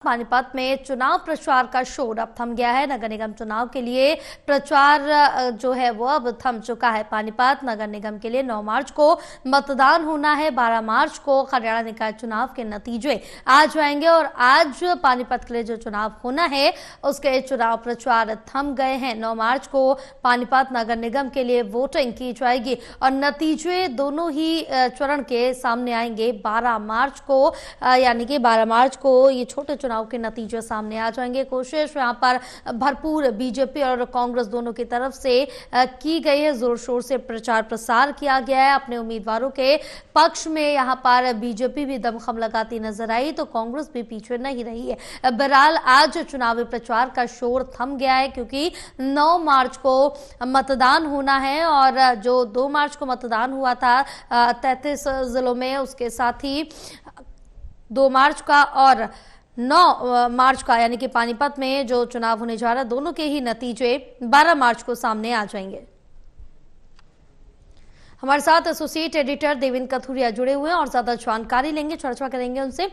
पानीपत में चुनाव प्रचार का शोर अब थम गया है। नगर निगम चुनाव के लिए प्रचार जो है वो अब थम चुका है। पानीपत नगर निगम के लिए 9 मार्च को मतदान होना है। 12 मार्च को हरियाणा निकाय चुनाव के नतीजे आ जाएंगे और आज पानीपत के लिए जो चुनाव होना है उसके चुनाव प्रचार थम गए हैं। 9 मार्च को पानीपत नगर निगम के लिए वोटिंग की जाएगी और नतीजे दोनों ही चरण के सामने आएंगे 12 मार्च को, यानी कि 12 मार्च को ये छोटे चुनाव के नतीजे सामने आ जाएंगे। कोशिश यहां पर भरपूर बीजेपी और कांग्रेस दोनों की तरफ से की गई है। जोर शोर से प्रचार प्रसार किया गया है। अपने उम्मीदवारों के पक्ष में यहां पर बीजेपी भी दमखम लगाती नजर आई तो कांग्रेस भी पीछे नहीं रही है। बहरहाल आज चुनावी प्रचार का शोर थम गया है क्योंकि 9 मार्च को मतदान होना है और जो 2 मार्च को मतदान हुआ था 33 जिलों में, उसके साथ ही 2 मार्च का और 9 मार्च का यानी कि पानीपत में जो चुनाव होने जा रहा है दोनों के ही नतीजे 12 मार्च को सामने आ जाएंगे। हमारे साथ एसोसिएट एडिटर देवेंद्र कथुरिया जुड़े हुए हैं और ज्यादा जानकारी लेंगे, चर्चा करेंगे उनसे।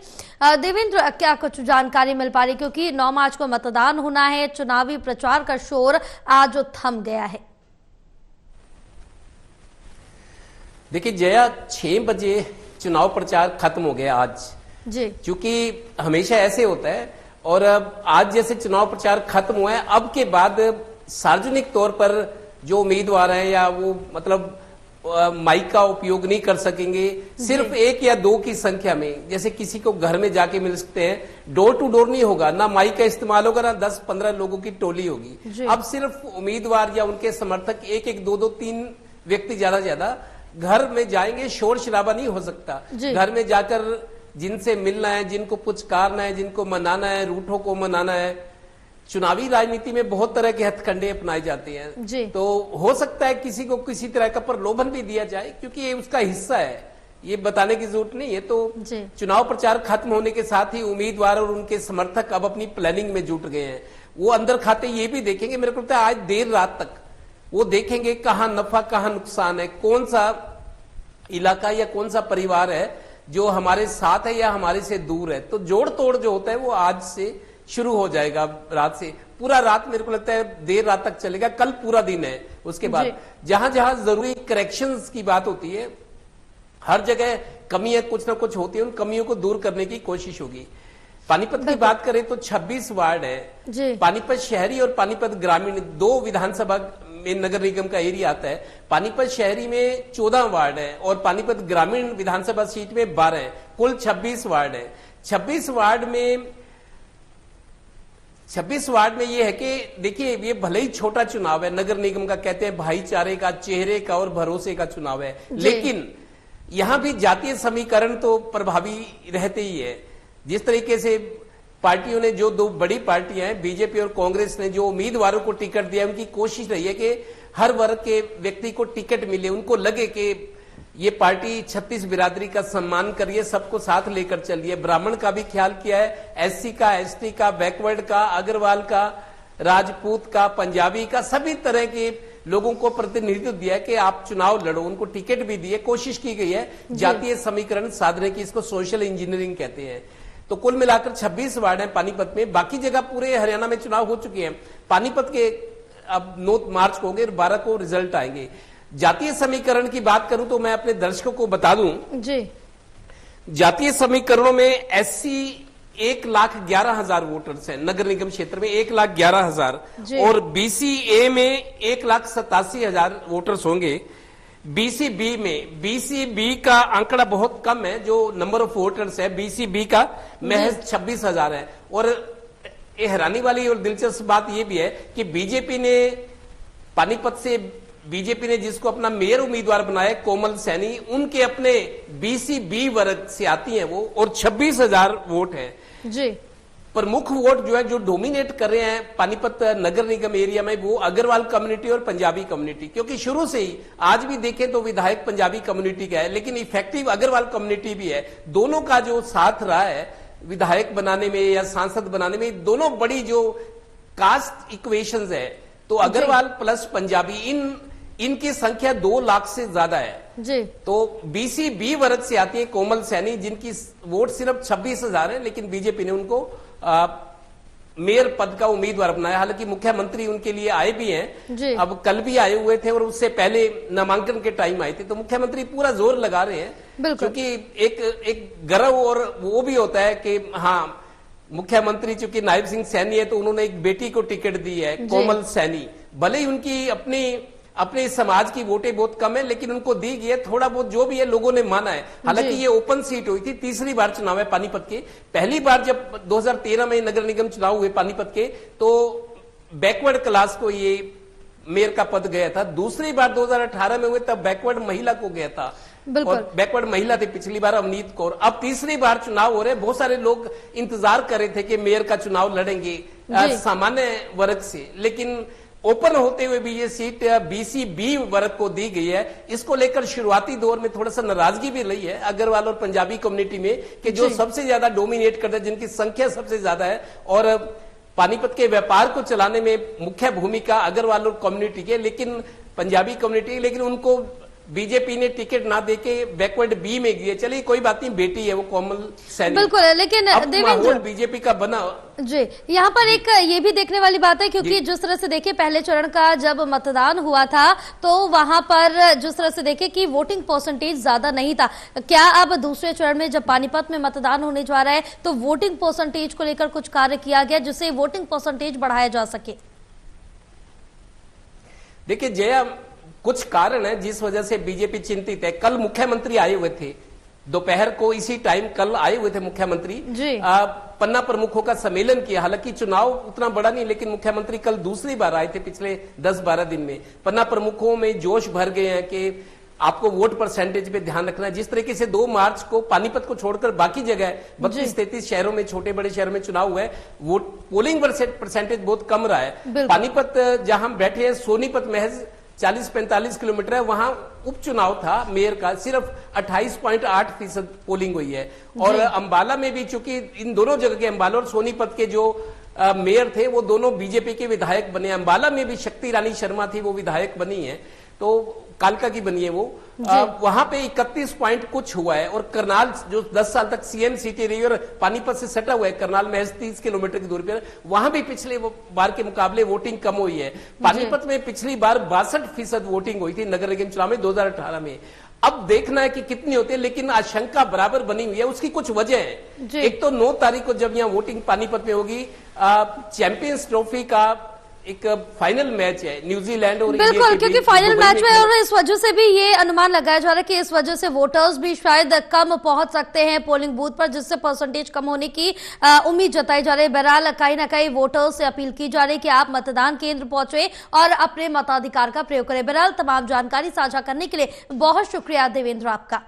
देवेंद्र, क्या कुछ जानकारी मिल पा रही, क्योंकि 9 मार्च को मतदान होना है, चुनावी प्रचार का शोर आज थम गया है। देखिए जया, 6 बजे चुनाव प्रचार खत्म हो गया आज जी, क्योंकि हमेशा ऐसे होता है और आज जैसे चुनाव प्रचार खत्म हुआ है, अब के बाद सार्वजनिक तौर पर जो उम्मीदवार हैं या वो मतलब माइक का उपयोग नहीं कर सकेंगे। सिर्फ 1 या 2 की संख्या में, जैसे किसी को घर में जाके मिल सकते हैं, डोर टू डोर नहीं होगा, ना माइक का इस्तेमाल होगा, ना 10-15 लोगों की टोली होगी। अब सिर्फ उम्मीदवार या उनके समर्थक 1-1, 2-2, 3 व्यक्ति ज्यादा घर में जाएंगे। शोर शराबा नहीं हो सकता। घर में जाकर जिनसे मिलना है, जिनको पुचकारना है, जिनको मनाना है, रूठों को मनाना है। चुनावी राजनीति में बहुत तरह के हथकंडे अपनाए जाते हैं, तो हो सकता है किसी को किसी तरह का प्रलोभन भी दिया जाए, क्योंकि ये उसका हिस्सा है, ये बताने की जरूरत नहीं है। तो चुनाव प्रचार खत्म होने के साथ ही उम्मीदवार और उनके समर्थक अब अपनी प्लानिंग में जुट गए हैं। वो अंदर खाते ये भी देखेंगे, मेरे को लगता है आज देर रात तक वो देखेंगे कहाँ नफा कहाँ नुकसान है, कौन सा इलाका या कौन सा परिवार है जो हमारे साथ है या हमारे से दूर है। तो जोड़ तोड़ जो होता है वो आज से शुरू हो जाएगा। रात से पूरा रात मेरे को लगता है देर रात तक चलेगा, कल पूरा दिन है। उसके बाद जहां जहां जरूरी करेक्शंस की बात होती है, हर जगह कमियां कुछ ना कुछ होती है, उन कमियों को दूर करने की कोशिश होगी। पानीपत की बात करें तो 26 वार्ड है। पानीपत शहरी और पानीपत ग्रामीण 2 विधानसभा में नगर निगम का एरिया आता है। पानीपत शहरी में 14 वार्ड है और पानीपत ग्रामीण विधानसभा सीट में 12 है। कुल 26 वार्ड है। 26 वार्ड में ये है कि देखिए, ये भले ही छोटा चुनाव है, नगर निगम का कहते हैं भाईचारे का, चेहरे का और भरोसे का चुनाव है, लेकिन यहां भी जातीय समीकरण तो प्रभावी रहते ही है। जिस तरीके से पार्टियों ने, जो 2 बड़ी पार्टियां हैं बीजेपी और कांग्रेस ने, जो उम्मीदवारों को टिकट दिया, उनकी कोशिश रही है कि हर वर्ग के व्यक्ति को टिकट मिले। उनको लगे कि ये पार्टी 36 बिरादरी का सम्मान करिए, सबको साथ लेकर चलिए। ब्राह्मण का भी ख्याल किया है, एससी का, एसटी का, बैकवर्ड का, अग्रवाल का, राजपूत का, पंजाबी का, सभी तरह के लोगों को प्रतिनिधित्व दिया है कि आप चुनाव लड़ो। उनको टिकट भी दिए। कोशिश की गई है जातीय समीकरण साधने की, इसको सोशल इंजीनियरिंग कहते हैं। तो कुल मिलाकर 26 वार्ड हैं पानीपत में। बाकी जगह पूरे हरियाणा में चुनाव हो चुके हैं। पानीपत के अब 9 मार्च को होंगे और 12 को रिजल्ट आएंगे। जातीय समीकरण की बात करूं तो मैं अपने दर्शकों को बता दूं जी, जातीय समीकरणों में एससी 1,11,000 वोटर्स हैं नगर निगम क्षेत्र में, 1,11,000, और बीसीए में 1,87,000 वोटर्स होंगे। बीसीबी का आंकड़ा बहुत कम है, जो नंबर ऑफ वोटर्स है बीसीबी का महज 26,000 है। और हैरानी वाली और दिलचस्प बात यह भी है कि बीजेपी ने पानीपत से, बीजेपी ने जिसको अपना मेयर उम्मीदवार बनाया कोमल सैनी, उनके अपने बीसीबी वर्ग से आती हैं वो, और 26,000 वोट है जी। प्रमुख वोट जो है, जो डोमिनेट कर रहे हैं पानीपत नगर निगम एरिया में, वो अग्रवाल कम्युनिटी और पंजाबी कम्युनिटी, क्योंकि शुरू से ही आज भी देखें तो विधायक पंजाबी कम्युनिटी का है, लेकिन इफेक्टिव अग्रवाल कम्युनिटी भी है। दोनों का जो साथ रहा है विधायक बनाने में या सांसद बनाने में, दोनों बड़ी जो कास्ट इक्वेशंस है, तो अग्रवाल प्लस पंजाबी, इनकी संख्या 2 लाख से ज्यादा है जी। तो बीसीबी वर्ग से आती है कोमल सैनी, जिनकी वोट सिर्फ 26,000 है, लेकिन बीजेपी ने उनको मेयर पद का उम्मीदवार बनाया। हालांकि मुख्यमंत्री उनके लिए आए भी हैं, अब कल भी आए हुए थे और उससे पहले नामांकन के टाइम आए थे, तो मुख्यमंत्री पूरा जोर लगा रहे हैं, क्योंकि एक गर्व और वो भी होता है कि हाँ, मुख्यमंत्री चूंकि नायब सिंह सैनी है तो उन्होंने एक बेटी को टिकट दी है, कोमल सैनी। भले ही उनकी अपने समाज की वोटें बहुत कम है, लेकिन उनको दी गई है, थोड़ा बहुत जो भी है लोगों ने माना है। हालांकि ये ओपन सीट हुई थी, तीसरी बार चुनाव है पानीपत के। पहली बार जब 2013 में नगर निगम चुनाव हुए पानीपत के, तो बैकवर्ड क्लास को ये मेयर का पद गया था। दूसरी बार 2018 में हुए तब बैकवर्ड महिला को गया था, और बैकवर्ड महिला थी पिछली बार अवनीत कौर। अब तीसरी बार चुनाव हो रहे, बहुत सारे लोग इंतजार कर रहे थे कि मेयर का चुनाव लड़ेंगे सामान्य वर्ग से, लेकिन ओपन होते हुए भी ये सीट बीसी बी वर्ग को दी गई है। इसको लेकर शुरुआती दौर में थोड़ा सा नाराजगी भी रही है अग्रवाल और पंजाबी कम्युनिटी में, कि जो सबसे ज्यादा डोमिनेट करते हैं, जिनकी संख्या सबसे ज्यादा है, और पानीपत के व्यापार को चलाने में मुख्य भूमिका अग्रवाल और कम्युनिटी की, लेकिन पंजाबी कम्युनिटी, लेकिन उनको बीजेपी ने टिकट ना देके बैकवर्ड बी में दिए। चलिए कोई बात नहीं, बेटी है वो कोमल सैनी। बिल्कुल, लेकिन देवेंद्र बीजेपी का बना जी, यहाँ पर एक ये भी देखने वाली बात है, क्योंकि जिस तरह से देखिए पहले चरण का जब मतदान हुआ था तो वहां पर जिस तरह से देखे कि वोटिंग परसेंटेज ज्यादा नहीं था, क्या अब दूसरे चरण में जब पानीपत में मतदान होने जा रहा है तो वोटिंग परसेंटेज को लेकर कुछ कार्य किया गया जिससे वोटिंग परसेंटेज बढ़ाया जा सके? देखिए जया, कुछ कारण है जिस वजह से बीजेपी चिंतित है। कल मुख्यमंत्री आए हुए थे दोपहर को, इसी टाइम कल आए हुए थे मुख्यमंत्री, पन्ना प्रमुखों का सम्मेलन किया। हालांकि चुनाव उतना बड़ा नहीं, लेकिन मुख्यमंत्री कल दूसरी बार आए थे पिछले 10-12 दिन में। पन्ना प्रमुखों में जोश भर गए हैं कि आपको वोट परसेंटेज पे ध्यान रखना है। जिस तरीके से 2 मार्च को पानीपत को छोड़कर बाकी जगह 32-33 शहरों में, छोटे बड़े शहरों में चुनाव हुआ है, वोट पोलिंग परसेंटेज बहुत कम रहा है। पानीपत जहां हम बैठे हैं, सोनीपत महज 40-45 किलोमीटर है, वहां उपचुनाव था मेयर का, सिर्फ 28.8% पोलिंग हुई है। और अंबाला में भी, चूंकि इन दोनों जगह के, अंबाला और सोनीपत के जो मेयर थे वो दोनों बीजेपी के विधायक बने। अंबाला में भी शक्ति रानी शर्मा थी, वो विधायक बनी है, तो कालका की बनी है वो। वहां पे 31 पॉइंट कुछ हुआ है। और करनाल जो 10 साल तक सीएम सिटी रही और पानीपत से सटा हुआ है, करनाल महज 30 किलोमीटर की दूरी पर, वहां भी पिछले बार के मुकाबले वोटिंग कम हुई है। पानीपत में पिछली बार 62% वोटिंग हुई थी नगर निगम चुनाव में 2018 में। अब देखना है कि कितनी होती है, लेकिन आशंका बराबर बनी हुई है। उसकी कुछ वजह है। एक तो 9 तारीख को जब यहाँ वोटिंग पानीपत में होगी, चैंपियंस ट्रॉफी का एक फाइनल मैच है न्यूजीलैंड और इंडिया बिल्कुल, क्योंकि फाइनल मैच में, और इस वजह से भी ये अनुमान लगाया जा रहा है कि इस वजह से वोटर्स भी शायद कम पहुंच सकते हैं पोलिंग बूथ पर, जिससे परसेंटेज कम होने की उम्मीद जताई जा रही है। बहरहाल कहीं ना कहीं वोटर्स से अपील की जा रही है कि आप मतदान केंद्र पहुंचे और अपने मताधिकार का प्रयोग करें। बहरहाल तमाम जानकारी साझा करने के लिए बहुत शुक्रिया देवेंद्र आपका।